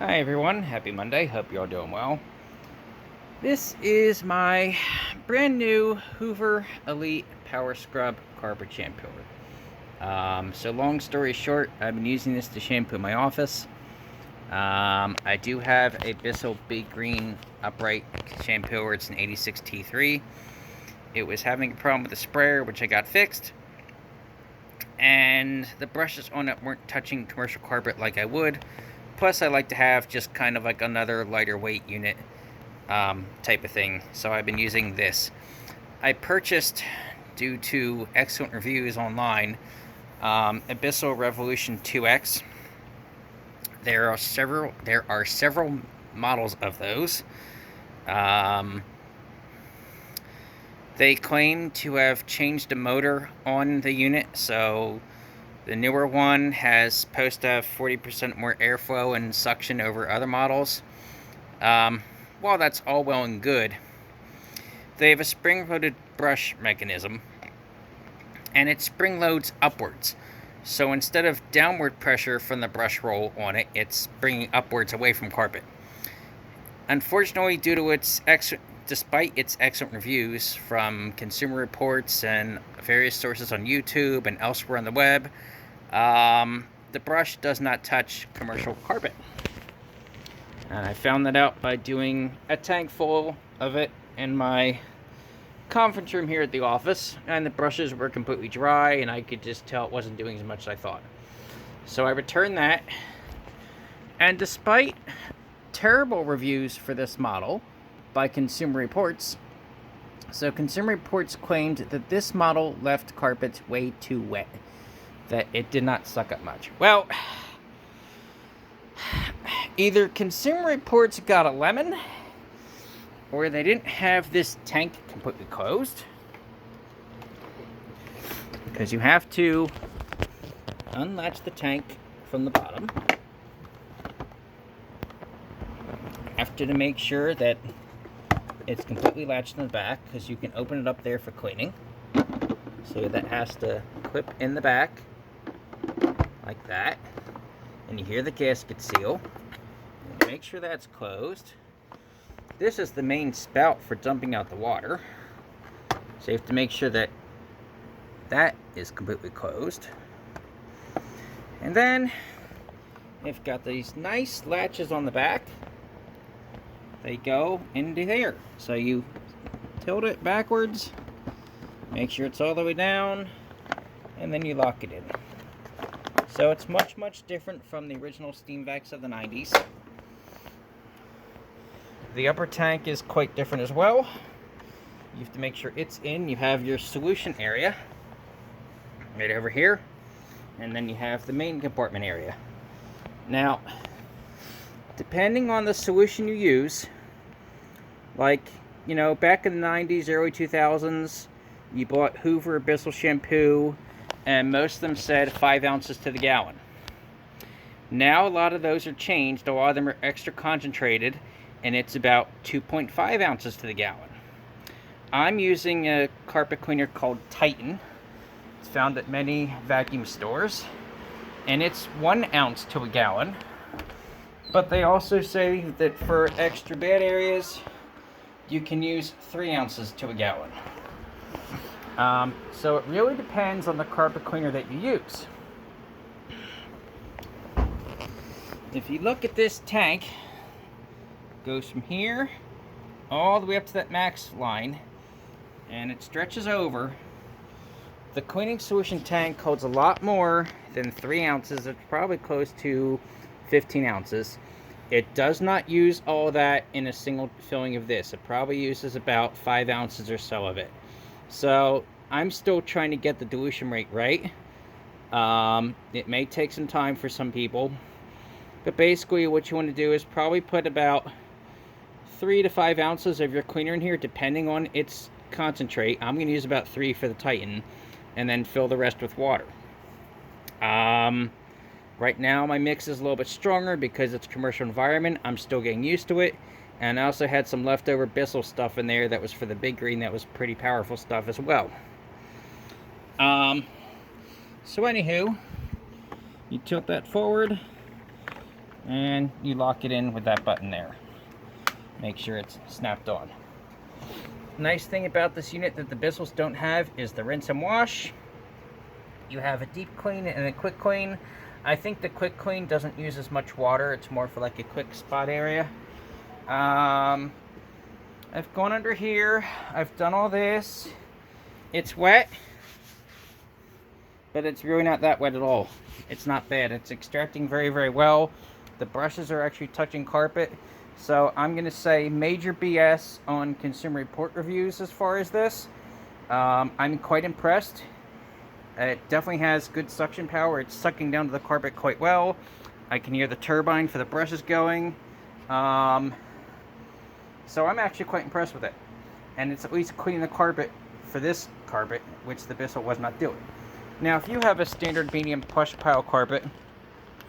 Hi everyone, happy Monday, hope you're all doing well. This is my brand new Hoover Elite Power Scrub Carpet Shampooer. So long story short, I've been using this to shampoo my office. I do have a Bissell Big Green upright shampooer, it's an 86T3. It was having a problem with the sprayer, which I got fixed. And the brushes on it weren't touching commercial carpet like I would. Plus, I like to have just kind of like another lighter weight unit type of thing. So I've been using this. I purchased, due to excellent reviews online, a Bissell Revolution 2X. There are several models of those. They claim to have changed the motor on the unit, so the newer one has supposed to have 40% more airflow and suction over other models. While that's all well and good, they have a spring-loaded brush mechanism, and it spring loads upwards. So instead of downward pressure from the brush roll on it, it's bringing upwards away from carpet. Unfortunately, despite its excellent reviews from Consumer Reports and various sources on YouTube and elsewhere on the web, the brush does not touch commercial carpet. And I found that out by doing a tank full of it in my conference room here at the office, and the brushes were completely dry, and I could just tell it wasn't doing as much as I thought. So I returned that, and despite terrible reviews for this model by Consumer Reports, so Consumer Reports claimed that this model left carpets way too wet, that it did not suck up much. Well, either Consumer Reports got a lemon, or they didn't have this tank completely closed, because you have to unlatch the tank from the bottom after to make sure that it's completely latched in the back, because you can open it up there for cleaning. So that has to clip in the back like that, and you hear the gasket seal. And make sure that's closed. This is the main spout for dumping out the water, so you have to make sure that that is completely closed. And then you've got these nice latches on the back. They go into here, so you tilt it backwards, make sure it's all the way down, and then you lock it in. So it's much different from the original steam vacs of the 90s. The upper tank is quite different as well. You have to make sure it's in. You have your solution area right over here, and then you have the main compartment area. Now, depending on the solution you use, like, you know, back in the 90s, early 2000s, you bought Hoover or Bissell shampoo, and most of them said 5 ounces to the gallon. Now, a lot of those are changed. A lot of them are extra concentrated, and it's about 2.5 ounces to the gallon. I'm using a carpet cleaner called Titan. It's found at many vacuum stores, and it's 1 ounce to a gallon. But they also say that for extra bad areas, you can use 3 ounces to a gallon. So it really depends on the carpet cleaner that you use. If you look at this tank, it goes from here all the way up to that max line, and it stretches over. The cleaning solution tank holds a lot more than 3 ounces. It's probably close to 15 ounces. It does not use all that in a single filling of this. It probably uses about 5 ounces or so of it. So I'm still trying to get the dilution rate right. It may take some time for some people, but basically what you want to do is probably put about 3 to 5 ounces of your cleaner in here, depending on its concentrate. I'm going to use about 3 for the Titan, and then fill the rest with water. Right now my mix is a little bit stronger because it's a commercial environment. I'm still getting used to it. And I also had some leftover Bissell stuff in there that was for the Big Green, that was pretty powerful stuff as well. So anywho, you tilt that forward, and you lock it in with that button there. Make sure it's snapped on. Nice thing about this unit that the Bissells don't have is the rinse and wash. You have a deep clean and a quick clean. I think the quick clean doesn't use as much water. It's more for like a quick spot area. I've gone under here. I've done all this. It's wet, but it's really not that wet at all. It's not bad. It's extracting very, very well. The brushes are actually touching carpet. So I'm going to say major BS on Consumer Report reviews as far as this. I'm quite impressed. It definitely has good suction power. It's sucking down to the carpet quite well. I can hear the turbine for the brushes going. So I'm actually quite impressed with it. And it's at least cleaning the carpet for this carpet, which the Bissell was not doing. Now, if you have a standard medium plush pile carpet,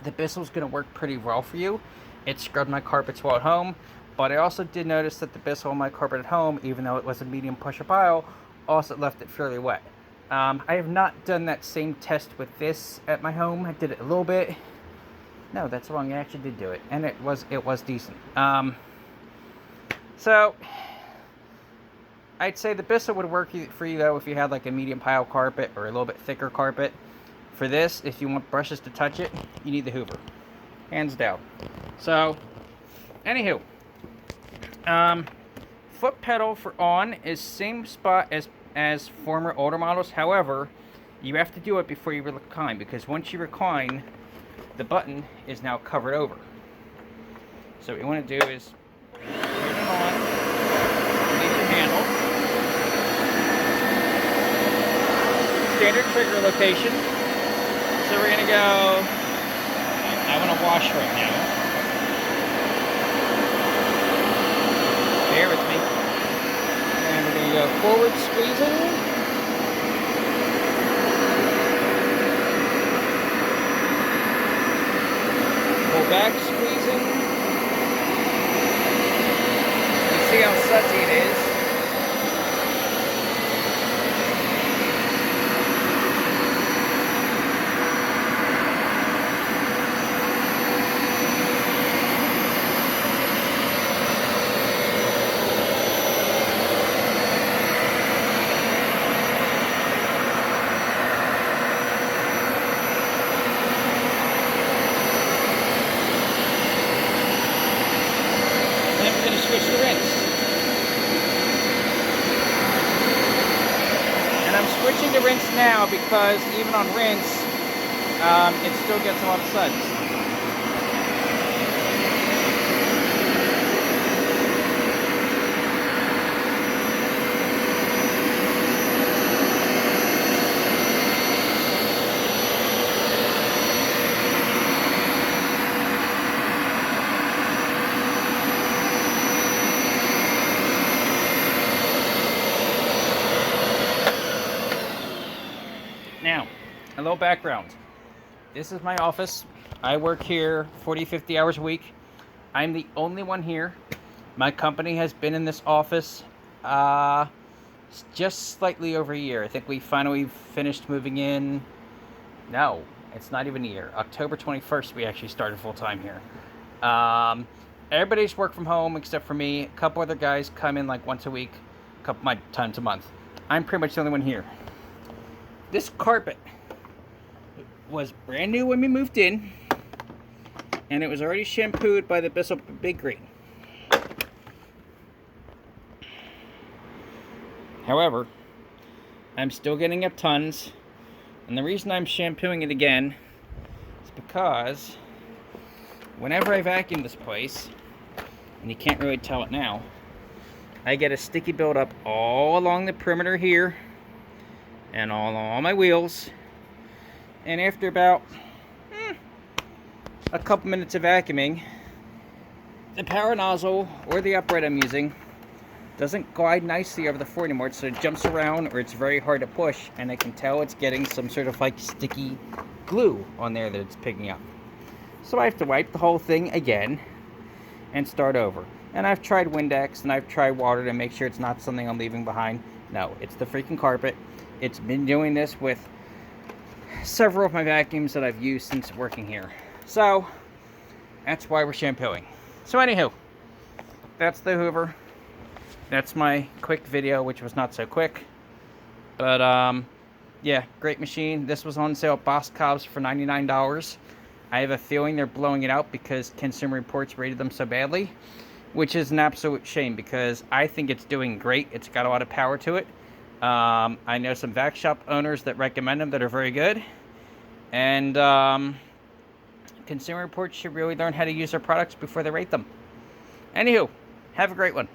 the Bissell's going to work pretty well for you. It scrubbed my carpets while at home, but I also did notice that the Bissell on my carpet at home, even though it was a medium push pile, also left it fairly wet. I have not done that same test with this at my home. I did it a little bit. No, that's wrong. I actually did do it, and it was decent. So I'd say the Bissell would work for you though if you had like a medium pile carpet or a little bit thicker carpet. For this, if you want brushes to touch it, you need the Hoover, hands down. So, anywho, foot pedal for on is same spot as former older models. However, you have to do it before you recline, because once you recline, the button is now covered over. So what you want to do is turn it on, leave your handle, standard trigger location. So we're going to go, I want to wash right now. Bear with me. And we're going to go forward squeezing. Pull back squeezing. You see how sudsy it is. Switch to rinse. And I'm switching to rinse now because even on rinse, it still gets a lot of suds. Now, a little background. This is my office. I work here 40-50 hours a week. I'm the only one here. My company has been in this office just slightly over a year. I think we finally finished moving in. No, it's not even a year. October 21st, we actually started full-time here. Everybody's work from home except for me. A couple other guys come in like once a week, a couple times a month. I'm pretty much the only one here. This carpet was brand new when we moved in, and it was already shampooed by the Bissell Big Green. However, I'm still getting up tons, and the reason I'm shampooing it again is because whenever I vacuum this place, and you can't really tell it now, I get a sticky buildup all along the perimeter here and all my wheels. And after about a couple minutes of vacuuming, the power nozzle or the upright I'm using doesn't glide nicely over the floor anymore, so it jumps around or it's very hard to push, and I can tell it's getting some sort of like sticky glue on there that it's picking up. So I have to wipe the whole thing again and start over. And I've tried Windex and I've tried water to make sure it's not something I'm leaving behind. No, it's the freaking carpet. It's been doing this with several of my vacuums that I've used since working here. So, That's why we're shampooing. So anywho, that's the Hoover. That's my quick video, which was not so quick. But yeah, great machine. This was on sale at Boss Cobb's for $99. I have a feeling they're blowing it out because Consumer Reports rated them so badly, which is an absolute shame because I think it's doing great. It's got a lot of power to it. I know some vac shop owners that recommend them that are very good. And Consumer Reports should really learn how to use their products before they rate them. Anywho, have a great one.